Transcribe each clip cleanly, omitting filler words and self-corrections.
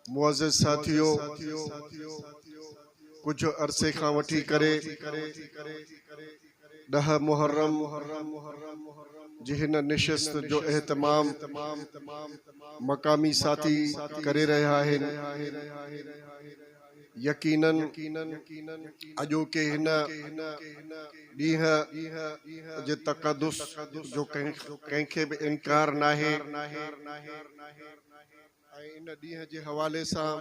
मुअज़्ज़िज़ साथियो, कुछ अरसे खां वठी करे 10 मुहर्रम जी हिन निशिस्त जो एहतमाम मकामी साथी करे रहा आहिनि। यकीनन अॼोके हिन ॾींहं जे तक़दुस जो कंहिंखे बि इनकार नाहे ऐं इन ॾींहं जे हवाले सां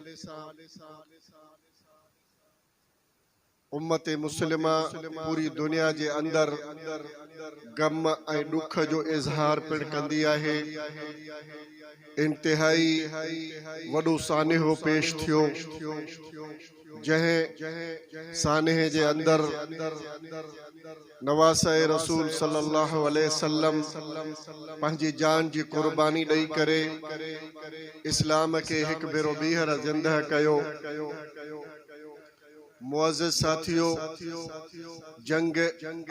उम्मत मुस्लिमा पूरी दुनिया जे अंदर गम ऐं ॾुख जो इज़हार पिणु कंदी आहे। इंतिहाई वॾो सानिहो पेश थियो, जंहिं सानिहे जे अंदर नवासे रसूल सल्लल्लाहु अलैहि वसल्लम पंहिंजी जान जी कुर्बानी ॾेई करे इस्लाम खे हिकु भेरो ॿीहर ज़िंदह कयो। मुअज़्ज़िज़ साथियो, जंग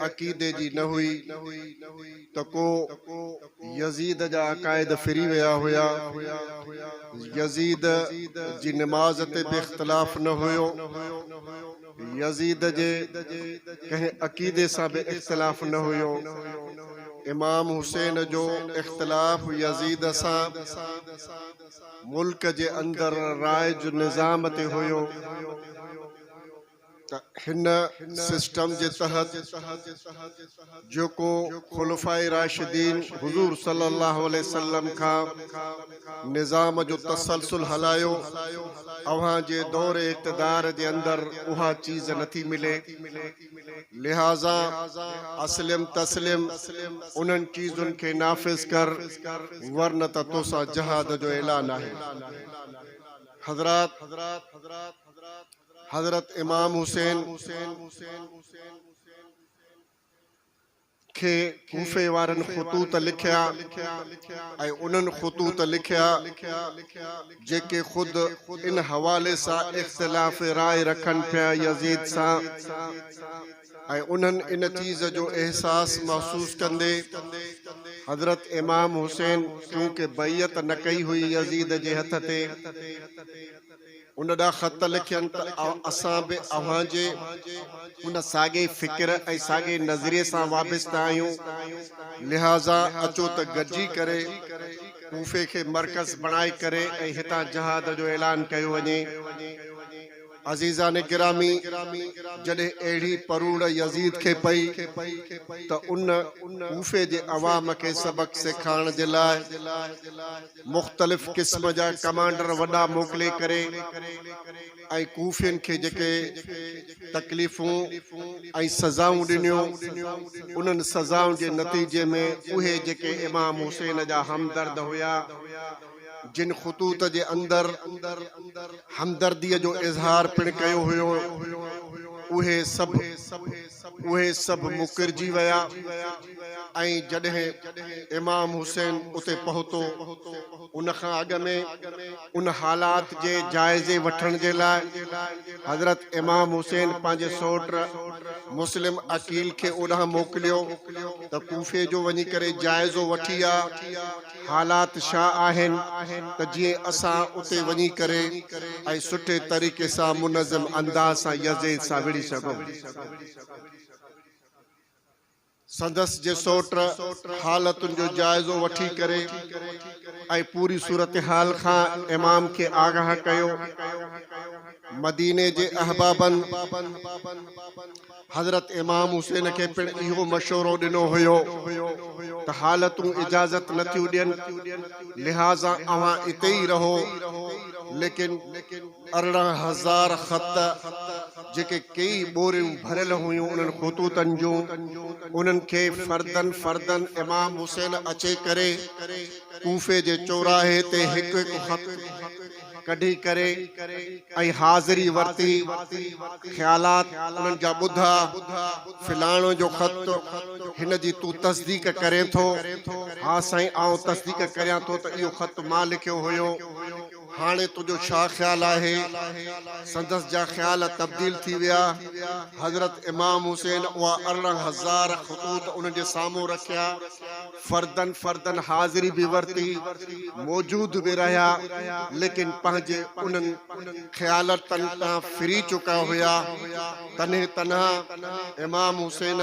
अक़ीदे जी न हुई त को यज़ीद जा अक़ाइद फिरी विया हुया। यज़ीद जी नमाज ते बि इख़्तिलाफ़ न हुयो, यज़ीद जे कंहिं अक़ीदे सां बि इख़्तिलाफ़ न हुयो। इमाम हुसैन जो इख़्तिलाफ़ यज़ीद सां मुल्क जे अंदर राय जो निज़ाम ते हुयो। हिन सिस्टम जे तहत जेको खुलफाए राशिदीन हुज़ूर सल्लल्लाहु अलैहि वसल्लम खां निज़ाम जो तसलसल हलायो, अव्हां जे दौर इक़्तिदार जे अंदर उहा चीज़ नथी मिले। लिहाज़ा अस्लिम तस्लिम उन्हनि चीज़ुनि खे नाफ़िज़ कर, वरन त तोसां जहाद जो ऐलान आहे। हज़रत इमाम हुसैन खे कूफे वारनि ख़ुतूत लिखिया ऐं उन्हनि ख़ुतूत लिखिया जेके ख़ुद इन हवाले सां इख़्तिलाफ़ राय रखनि पिया यज़ीद सां, ऐं उन्हनि इन चीज़ जो एहसास महसूस कंदे हज़रत इमाम हुसैन क्योंकि बैयत न कई हुई यज़ीद जे हथ ते, उन ॾांहुं ख़त लिखियनि त असां बि अव्हां जे उन साॻे फ़िक्र ऐं साॻे नज़रिए सां वाबिस्ता आहियूं। लिहाज़ा अचो त गॾिजी करे कूफे खे मर्कज़ बणाए करे ऐं हितां जहाद जो ऐलान कयो वञे। अज़ीज़ान गिरामी, जॾहिं अहिड़ी परूड़ यज़ीद खे पई त उन कूफे जे अवाम खे सबक़ सेखारण जे लाइ मुख़्तलिफ़ क़िस्म जा कमांडर वॾा मोकिले करे ऐं कूफियुनि खे जेके तकलीफ़ूं ऐं सज़ाऊं ॾिनियूं, उन्हनि सज़ाउनि जे नतीजे में उहे जेके इमाम हुसैन जा हमदर्द हुया, जिन ख़ुतूत जे अंदर हमदर्दीअ जो इज़हार पिणु कयो हुयो, उहे सभु मुकरजी विया। ऐं जॾहिं इमाम हुसैन उते पहुतो, उन खां अॻु में उन हालात जे जाइज़े वठण जे लाइ हज़रत इमाम हुसैन पंहिंजे सोट मुस्लिम अकील खे ओॾांहुं मोकिलियो त कूफे जो वञी करे जाइज़ो वठी आ, हालात छा आहिनि त जीअं असां उते वञी करे ऐं सुठे तरीक़े सां मुनज़्ज़म अंदाज़ सां यज़ीद सां विड़ी सघूं। संदसि जे सोट हालतुनि जो जाइज़ो वठी करे ऐं पूरी सूरत हाल खां इमाम खे आगाह कयो। मदीने जे अहबाबनि हज़रत इमाम हुसैन खे पिणु इहो मशवरो ॾिनो हुयो त हालतूं इजाज़त नथियूं ॾियनि, लिहाज़ा अव्हां इते ई रहो। लेकिन 18,000 ख़त जेके कई ॿोरियूं भरियल हुयूं उन्हनि ख़ुतूतनि जूं, उन्हनि खे फर्दन इमाम हुसैन अचे करे कूफे जे चौराहे ते हिकु हिकु ख़त कढी करे ऐं हाज़िरी वरिती, ख़्यालात उन्हनि जा ॿुधा, फिलाणो जो ख़त हिन जी तूं तस्दीक करें थो? हा साईं, आउं तस्दीक करियां थो त इहो ख़त मां लिखियो हुयो, हाणे तुंहिंजो छा ख़्यालु आहे? संदसि जा ख़्याल तब्दील थी विया। हज़रत इमाम हुसैन उहा 18,000 ख़ुतूत उन्हनि जे साम्हूं रखिया, फर्दन हाज़िरी भी वरती, मौजूद भी रहा, लेकिन पंहिंजे उन्हनि ख़्यालतनि तां फिरी चुका हुआ। तने तन्हा इमाम हुसैन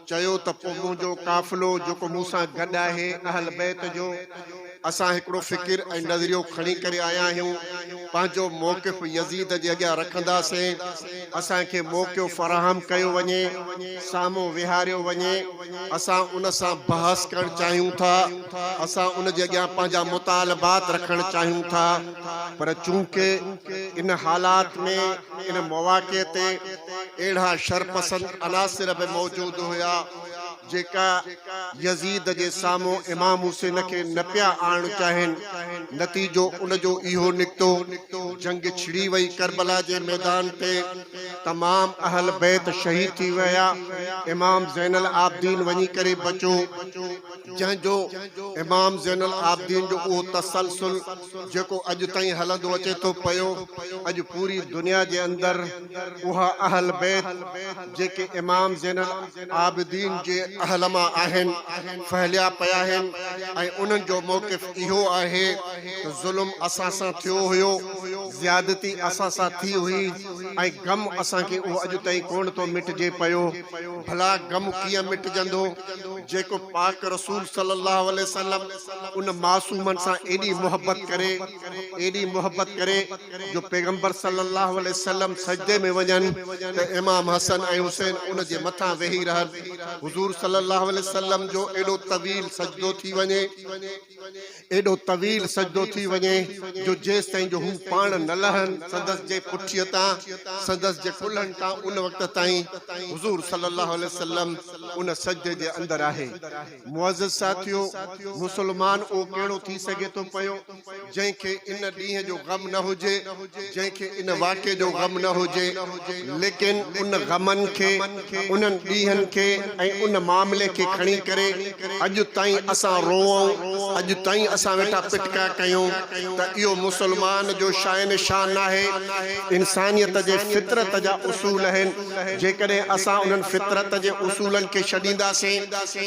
चयो त पोइ मुंहिंजो काफ़िलो जेको मूंसां गॾु आहे अहल बैत जो, असां हिकिड़ो फ़िकिर ऐं नज़रियो खणी करे आया आहियूं। पंहिंजो मौक़िफ़ यज़ीद जे अॻियां रखंदासीं, असांखे मौक़ियो फ़राहम कयो वञे, साम्हूं विहारियो वञे, असां उन सां बहस करणु चाहियूं था, असां उन जे अॻियां पंहिंजा मुतालबात रखणु चाहियूं था। पर चूंकि इन हालात में, इन मौक़े ते अहिड़ा शरपसंद अनासिर बि मौजूद हुआ जेका यज़ीद जे साम्हूं इमाम हुसैन खे न पिया आणणु चाहिनि। नतीजो उनजो इहो निकितो, जंग छिड़ी वई करबला जे मैदान ते, तमाम अहल बैत शहीद थी विया, इमाम ज़ैनुल आबिदीन वञी करे बचो, जंहिंजो इमाम ज़ैनुल आबिदीन जो उहो तसलसुल जेको अॼु ताईं हलंदो अचे थो पियो, अॼु पूरी दुनिया जे अंदरि उहा अहल बैत जेके इमाम ज़ैनुल आबिदीन जे अहल मां आहिनि फहिलिया पिया आहिनि, ऐं उन्हनि जो मौक़िफ़ इहो आहे त ज़ुल्म असां सां थियो हुयो, ज़्यादती असां सां थी हुई, ऐं गम असांखे उहो अॼु ताईं कोन थो मिटिजे पियो। भला गम कीअं मिटजंदो जेको पाक रसूल सल्लल्लाहु अलैहि वसल्लम उन मासूमनि सां एॾी मोहब्बत करे जो पैगंबर सल्लल्लाहु अलैहि वसल्लम सजदे में वञनि त इमाम हसन ऐं हुसैन उन जे मथां वेही रहनि। हुज़ूर सल्लल्लाहु अलैहि वसल्लम जो एॾो तवील सजदो थी वञे, एॾो तवील सजदो थी वञे जो जेसि ताईं जो हू पाण न लहनि संदसि जे पुठीअ तां, संदसि जे कुल्हनि तां, उन वक़्त ताईं हुज़ूर सल्लल्लाहु अलैहि वसल्लम उन सजदे जे अंदरि आहे। मुअज़्ज़िज़ साथियो, मुसलमान उहो कहिड़ो थी सघे थो पियो जंहिंखे इन ॾींहं जो गम न हुजे, जंहिंखे इन वाक़े जो गम न हुजे, लेकिन उन गमनि खे, उन्हनि ॾींहंनि खे ऐं उन मामले खे खणी करे अॼु ताईं असां रोऊं, अॼु ताईं असां वेठा पिटका कयूं त इहो मुसलमान जो शान शान आहे। इंसानियत जे फितरत जा उसूल आहिनि, जेकॾहिं असां उन्हनि फितरत जे उसूलनि खे छॾींदासीं,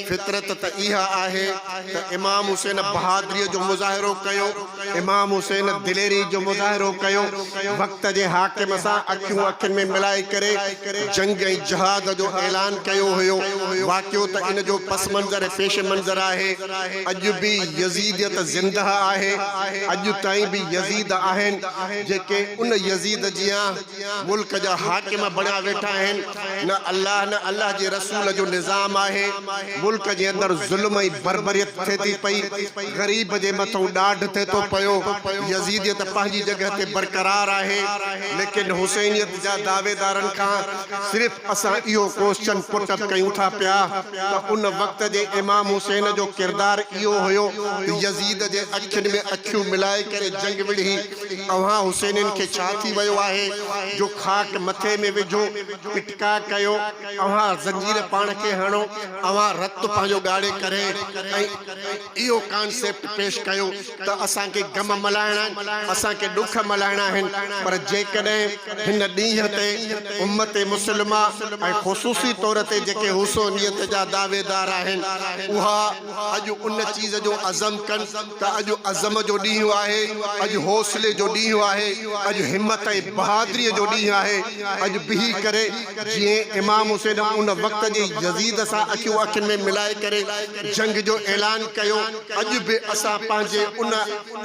फितरत त इहा आहे त इमाम हुसैन बहादुरीअ जो मुज़ाहिरो कयो, इमाम हुसैन दिलेरी जो मुज़ाहिरो कयो, वक़्त जे हाकिम सां अखियूं अखियुनि में मिलाए करे जंग ऐं जहाद जो ऐलान कयो हुयो। वाक़ियो त इन जो पस मंज़र पेश मंज़र आहे। अॼु बि यज़ीदियत ज़िंदा आहे, अॼु ताईं बि यज़ीद आहिनि जेके उन यज़ीद जियां मुल्क जा हाकिम बणिया वेठा आहिनि। न अल्लाह जे रसूल जो निज़ाम आहे, मुल्क जे अंदरि ज़ुल्म ऐं बर्बरियत थिए थी पई, ग़रीब जे मथां ॾाढ थिए थो पियो। यज़ीदियत पंहिंजी जॻह ते बरक़रार आहे, लेकिन हुसैनियत जा दावेदारनि खां सिर्फ़ असां इहो क्वेश्चन पुट कयूं था पिया त उन वक़्त जे इमाम हुसैन जो किरदारु इहो हुयो त यज़ीद जे अखियुनि में अखियूं मिलाए करे जंग विढ़ी, अव्हां हुसैननि खे छा थी वियो आहे जो खाक मथे में विझो, पिटका कयो, अव्हां ज़ंजीर पाण खे हणो, अव्हां रत पंहिंजो ॻाड़े करे ऐं इहो कॉन्सेप्ट पेश कयो त असांखे गम मल्हाइणा आहिनि, असांखे ॾुख मल्हाइणा आहिनि। पर जेकॾहिं हिन ॾींहं ते उम्मत मुस्लिमा ऐं ख़ुसूसी तौर ते जेके हुसैनियत जा दावेदार आहिनि उहा अॼु उन चीज़ जो अज़म कनि त अॼु अज़म जो ॾींहुं आहे, अॼु हौसले जो ॾींहुं आहे, अॼु हिम्मत ऐं बहादुरीअ जो ॾींहुं आहे। अॼु बिही करे जीअं इमाम हुसैन उन वक़्त जे यज़ीद सां अखियूं अखियुनि में मिलाए करे जंग जो ऐलान कयो, अॼु बि असां पंहिंजे उन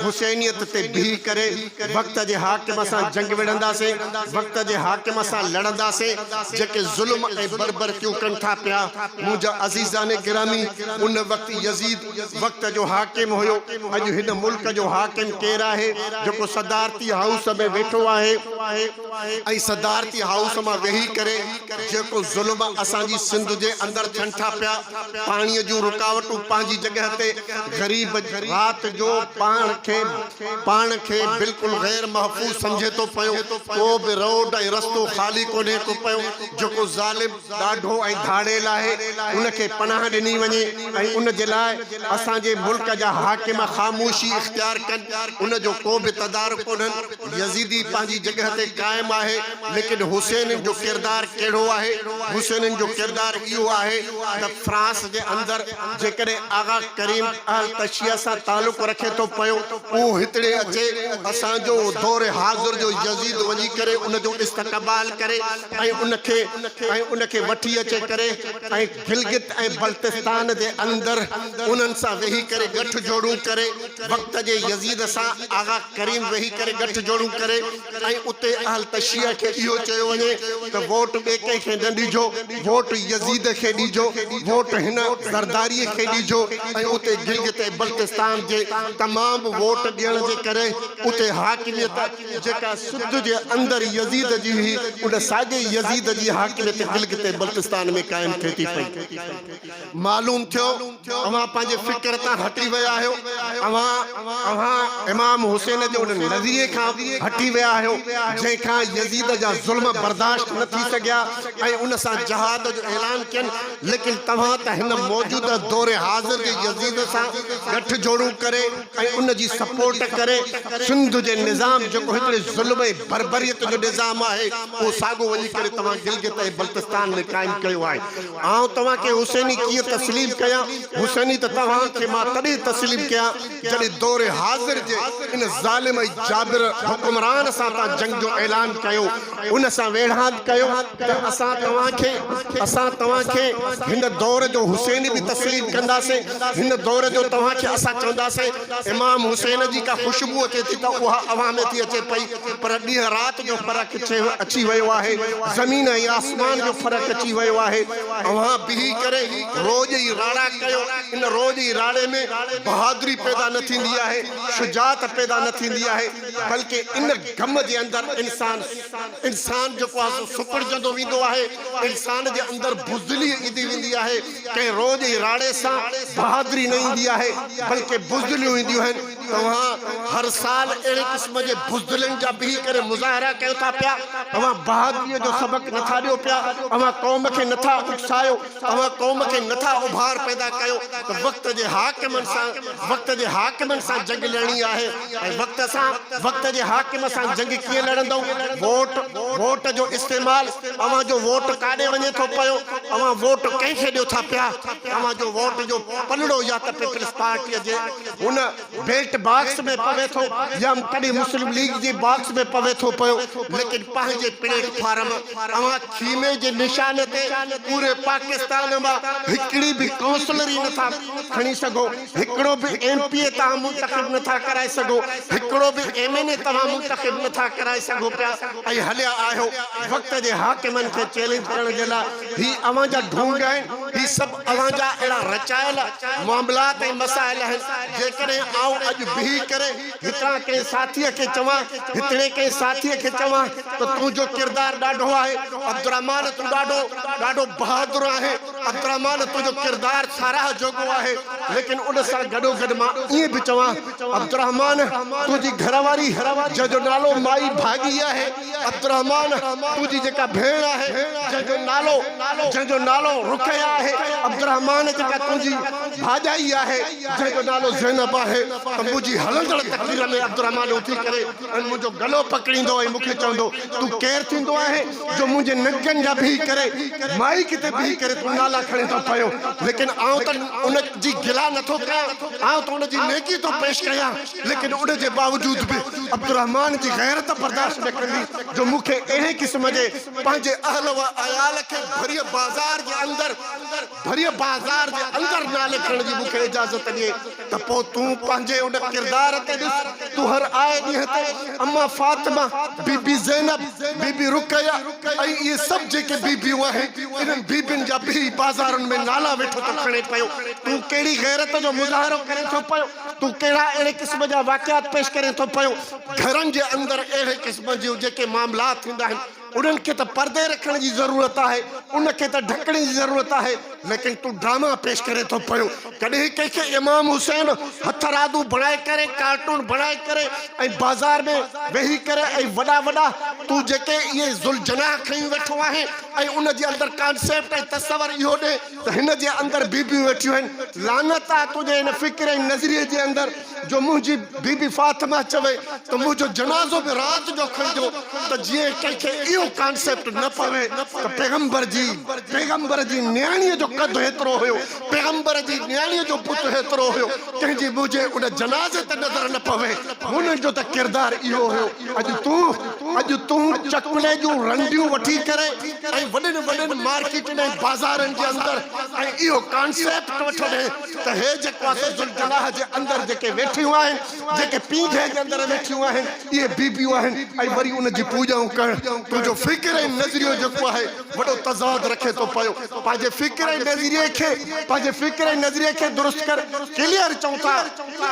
हुसैनियत ते बिही करे वक़्त जे हाकिम सां जंग विढ़ंदासीं, वक़्त जे हाकिम सां लड़ंदासीं जेके ज़ुल्म ऐं बर्बरतियूं कनि था पिया। मुंहिंजा अज़ीज़ान गिरामी, उन वक़्त यज़ीद वक़्त जो हाकिम हुयो। अॼु हिन मुल्क जो हाकिम केरु आहे जेको सदारती हाउस में वेठो आहे ऐं सदारती हाउस मां वेही करे जेको ज़ुल्म असांजी सिंध जे अंदरि थियनि था पिया, पाणीअ जूं रुकावटूं पंहिंजी जॻह ते, ग़रीब राति जो पाण खे बिल्कुलु गैर महफ़ूज़ सम्झे थो पियो, को बि रोड ऐं रस्तो ख़ाली कोन्हे थो पियो, जेको ज़ालिम ॾाढो ऐं धाड़ेल आहे उनखे पनाह ॾिनी वञे ऐं उन जे लाइ असांजे मुल्क जा हाकिम ख़ामोशी इख़्तियार कनि, उन जो को बि तदारुक कोन्हनि। यज़ीदी पंहिंजी जॻह ते क़ाइमु क़ाइम आहे लेकिन हुसैन जो किरदार कहिड़ो आहे हुसैन जो किरदार इहो आहे त फ्रांस जे अंदर जेकॾहिं आगा करीम अल तशिया सां तालुक़ रखे थो पियो उहो हितड़े अचे असांजो दौर हाज़िर जो यज़ीद वञी करे उन जो इस्तक़बाल करे ऐं उनखे वठी अचे करे ऐं गिलगित ऐं बल्तिस्तान जे अंदर उन्हनि सां वेही करे गठ जोड़ूं करे वक़्त जे यज़ीद सां आगा करीम वेही करे गठ जोड़ूं करे ऐं उते अहल तशिया खे इहो चयो वञे त वोट ॿिए कंहिंखे न ॾिजो वोट यज़ीद खे ॾिजो वोट हिन ज़रदारीअ खे ॾिजो ऐं उते गिलगित ऐं बल्तिस्तान जे तमामु वोट ॾियण जे करे उते हाकिमियत जेका सुद जे अंदरि यज़ीद जी हुई उन साॻे यज़ीद जी हाकिमियत गिलगित ऐं बल्तिस्तान में क़ाइमु थिए थी पई मालूम थियो अवां पंहिंजे फ़िक्र तां हटी विया आहियो अवां इमाम हुसैन जे उन नज़रिए खां हटी विया आहियो जंहिंखां यज़ीद जा ज़ुल्म बर्दाश्त न थी सघिया ऐं उन सां जहाद जो ऐलान कयनि लेकिन तव्हां त हिन मौजूदा दौर हाज़िर जे यज़ीद सां गठ जोड़ूं करे ऐं उन जी सपोर्ट करे सिंध जे निज़ाम जेको हिकिड़े ज़ुल्म ऐं बर्बरियत जो निज़ाम आहे उहो साॻियो वञी करे तव्हां गिलगित ऐं बल्तिस्तान में क़ाइमु कयो आहे आउं तव्हांखे हुसैनी कीअं तस्लीम कयां हुसैनी त तव्हांखे मां तॾहिं तस्लीम कयां जॾहिं दौर हाज़िर जे इन ज़ालिम ऐं जाबिर हुकुमरान सां तव्हां जंग जो ऐलान कयो उन सां वेढ़ात कयो त असां तव्हांखे हिन दौर जो हुसैनी बि तस्लीम कंदासीं हिन दौर जो तव्हांखे असां चवंदासीं इमाम हुसैन जी का ख़ुशबू अचे थी त उहा हवा में थी अचे पई पर ॾींहुं राति जो फ़र्क़ु अची वियो आहे ज़मीन ऐं आसमान जो फ़र्क़ु अची वियो आहे अव्हां बीही करे रोज़ ई राड़ा कयो इन रोज़ ई राड़े में बहादुरी पैदा न थींदी आहे शुजात पैदा न थींदी आहे बल्कि इन गम जे अंदरि इंसान जेको आहे सुकड़जंदो वेंदो आहे इंसान जे अंदरि बुज़दिली ईंदी वेंदी आहे कंहिं रोज़ ई राड़े सां बहादुरी न ईंदी आहे बल्कि बुज़दिलियूं ईंदियूं आहिनि तव्हां हर साल अहिड़े क़िस्म जे बुज़दिलनि जा बीही करे मुज़ाहिरा कयो था पिया तव्हां बहादुरीअ जो सबक़ नथा ॾियो पिया तव्हां क़ौम खे नथा उकसायो तव्हां क़ौम खे नथा उभार पैदा कयो त वक़्त जे हाकिमनि सां जंग लड़णी आहे ऐं वक़्त जे हाकिम सां जंग कीअं लड़ंदो वोट जो इस्तेमाल अवां जो वोट काॾे वञे थो पियो अवां वोट कंहिंखे ॾियो था पिया अवां जो वोट जो पलड़ो या त पीपल्स पार्टीअ जे हुन बेल्ट बॉक्स में पवे थो या कॾहिं मुस्लिम लीग जी बॉक्स में पवे थो पियो लेकिन पंहिंजे प्लेटफॉर्म अवां खीमे जे निशान ते पूरे पाकिस्तान मां हिकिड़ी बि काउंसलरी नथा खणी सघो हिकिड़ो बि MP तव्हां मुंतखब नथा कराए सघो हिकिड़ो बि MNA तव्हां मुंतखब नथा कराए सघो पिया ऐं हलिया आहियो वक़्त जे हाकिमनि खे चैलेंज करण जे लाइ ही अवां जा ढूंढ आहिनि ही सभु अवां जा अहिड़ा रचायल मामलात ऐं मसाइल आहिनि जेकॾहिं आऊं अॼु बीही करे हितां कंहिं साथीअ खे चवां हितड़े कंहिं साथीअ खे चवां त तुंहिंजो किरदारु ॾाढो आहे अब्दुर्रहमान तूं ॾाढो बहादुर आहे अब्दुर्रहमान तुंहिंजो किरदारु साराह जोॻो आहे लेकिन उन सां गॾोगॾु मां ईअं बि चवां अब्दुर्रहमान तुंहिंजी घरवारी जंहिंजो नालो माई भाॻी आहे अब्दुर्रहमान तुंहिंजी जेका भेण आहे जंहिंजो नालो रुक़या आहे अब्दुर्रहमान जेका तुंहिंजी भाॼाई आहे जंहिंजो नालो ज़ैनब आहे त मुंहिंजी हलंदड़ तकरीर में अब्दुर्रहमान उथी करे ऐं मुंहिंजो गलो पकड़ींदो ऐं मूंखे चवंदो तूं केरु थींदो आहे जो मुंहिंजे नंगनि जा बीही करे माइक ते बीही करे तूं नाला खणे थो पियो लेकिन आउं त उन जी गिला नथो कयां आउं त उन जी नेकी थो पेश कयां लेकिन उन जे बावजूद बि अब्दुर्रहमान जी गैरत बर्दाश्त न कंदी जो मूंखे अहिड़े क़िस्म जे पंहिंजे अहल व अयाल खे भरिय बाज़ार जे अंदरि नाले खणण जी मूंखे इजाज़त ॾिए त पोइ तूं पंहिंजे उन किरदार ते ॾिस तूं हर आए ॾींहं ते अम्मा फातिमा बीबी ज़ैनब बीबी रुक़या ऐं इहे सभु जेके बीबियूं आहिनि इन्हनि बीबियुनि जा बि बाज़ारुनि में नाला वेठो थो खणे पियो तूं कहिड़ी गैरत जो मुज़ाहिरो करे थो पियो तूं कहिड़ा अहिड़े क़िस्म जा वाक़ियात पेश करे थो पियो घरनि जे अंदरि अहिड़े क़िस्म जूं जेके मामलात थींदा आहिनि उन्हनि खे त परदे रखण जी ज़रूरत आहे उनखे त ढकण जी ज़रूरत आहे लेकिन तूं ड्रामा पेश करे थो पियो कॾहिं कंहिंखे इमाम हुसैन हथ रादू बणाए करे कार्टून बणाए करे ऐं बाज़ार में वेही करे ऐं वॾा तू जेके ये ज़ुलजनाह खई वेठो आहे ऐं उन जे अंदर कॉन्सेप्ट ऐं तसवर इहो ॾे त हिन जे अंदर बीबियूं वेठियूं आहिनि। लानत आहे तुंहिंजे हिन फ़िक्र ऐं नज़रिए जे अंदर जो मुंहिंजी बीबी फातिमा चवे त मुंहिंजो जनाज़ो बि राति जो खणिजो, त जीअं कंहिंखे इहो कॉन्सेप्ट न पवे त पैगंबर जी न्याणीअ जो कद हेतिरो हुयो, पैगंबर जी न्याणीअ जो पुटु हेतिरो हुयो, कंहिंजी मुंहिंजे उन जनाज़े ते नज़र न पवे। हुननि जो त किरदारु इहो हुयो। अॼु तूं चकले जूं रंडियूं वठी करे ऐं वॾनि वॾनि मार्केटनि ऐं बाज़ारनि जे अंदर ऐं इहो कॉन्सेप्ट वठो ॾे त हे जेको आहे ज़ुलजनाह जे अंदर जेके वेठियूं आहिनि, जेके पींघे जे अंदर वेठियूं आहिनि, इहे बीबियूं आहिनि ऐं वरी उन जी पूॼाऊं करणु। तुंहिंजो फ़िक्र ऐं नज़रियो जेको आहे वॾो तज़ाद रखे थो पियो। पंहिंजे फ़िक्र ऐं नज़रिए खे दुरुस्त कर। क्लियर चऊं था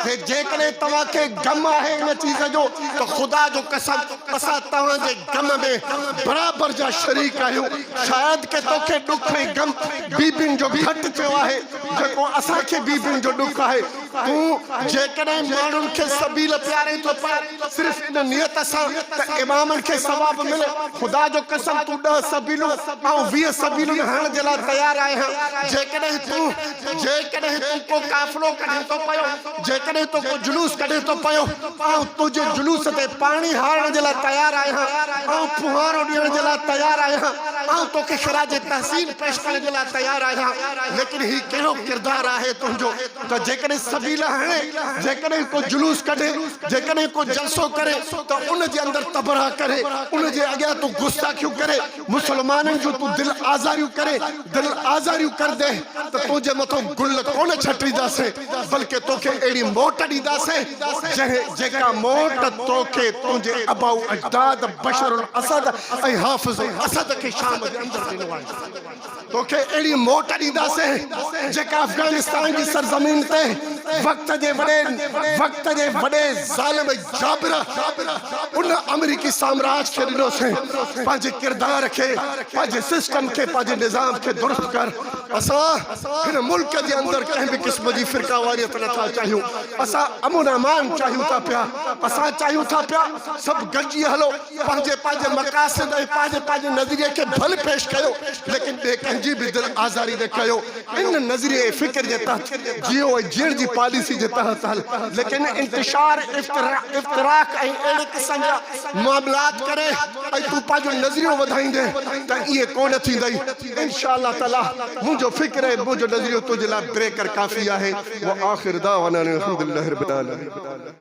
हे जेकॾहिं तव्हांखे गम आहे इन चीज़ जो त ख़ुदा जो कसम असां तव्हांजे गम में बराबरि जा शरीक आहियूं। शायदि के तोखे ॾुख ऐं गम बीबियुनि जो घटि थियो आहे जेको असांखे बीबियुनि जो ॾुख आहे। तूं जेकॾहिं माण्हुनि खे सबील पियारे थो पाए सिर्फ़ इन नियत सां त इमामनि खे सवाबु मिले, ख़ुदा जो कसम तूं 10 सबीलूं ऐं 20 सबीलूं हणण जे लाइ तयारु आहियां। जेकॾहिं तूं को काफ़िलो कढे थो पियो, जेकॾहिं तूं को जुलूस कढे थो पियो, ऐं तुंहिंजे जुलूस ते पाणी हारण जे लाइ तयारु आहियां, ऐं फुहारो ॾियण जे लाइ तयारु आहियां, ऐं तोखे ख़िराज तहसीन पेश करण जे लाइ तयारु आहियां। लेकिन ही कहिड़ो किरदारु आहे तुंहिंजो त जेकॾहिं सबील हणे, जेकॾहिं को जुलूस कढे, जेकॾहिं को जलसो करे त उन जे अंदर तबरा करे, उन जे अॻियां तूं गुस्ताखियूं करे, मुसलमाननि जूं तूं दिलि आज़ारियूं कर दे त तुंहिंजे मथां गुल कोन छटींदासीं, बल्कि तोखे अहिड़ी मोट ॾींदासीं जेका मोट तोखे तुंहिंजे अबाउ अजदाद बशरुल असद ऐं हाफ़िज़ुल असद खे शाम जे अंदर ॾिनो आहे। तोखे अहिड़ी मोट ॾींदासीं जेका अफ़गानिस्तान जी सरज़मीन ते वक़्त जे वॾे ज़ालिम जाबिर उन अमेरिकी साम्राज खे ॾिनोसीं। पंहिंजे किरदार खे, पंहिंजे सिस्टम खे, पंहिंजे निज़ाम खे दुरुस्त कर। असां हिन मुल्क जे अंदर कंहिं बि क़िस्म जी फ़िरक़ावारियत नथा चाहियूं। असां अमन अमान चाहियूं था पिया। असां चाहियूं था पिया सभु गॾिजी हलो, पंहिंजे मक़ासिद ऐं पंहिंजे नज़रिए खे भले पेश कयो, लेकिन ॿिए कंहिंजी बि दिलि आज़ारी न कयो। इन नज़रिए फ़िक्र जे तहत जियो ऐं जीअण जी पॉलिसी जे तहत हल, लेकिन इंतिशार इफ़्तिराक ऐं अहिड़े क़िस्म जा मामलात करे ऐं तूं पंहिंजो नज़रियो वधाईंदे त इहे कोन थींदई। इंशा अल्लाह ताला मुंहिंजो फ़िक्र ऐं मुंहिंजो नज़रियो तुंहिंजे लाइ ब्रेकर काफ़ी आहे। वो आख़िर दावाना अल्हम्दुलिल्लाहि रब्बिल आलमीन।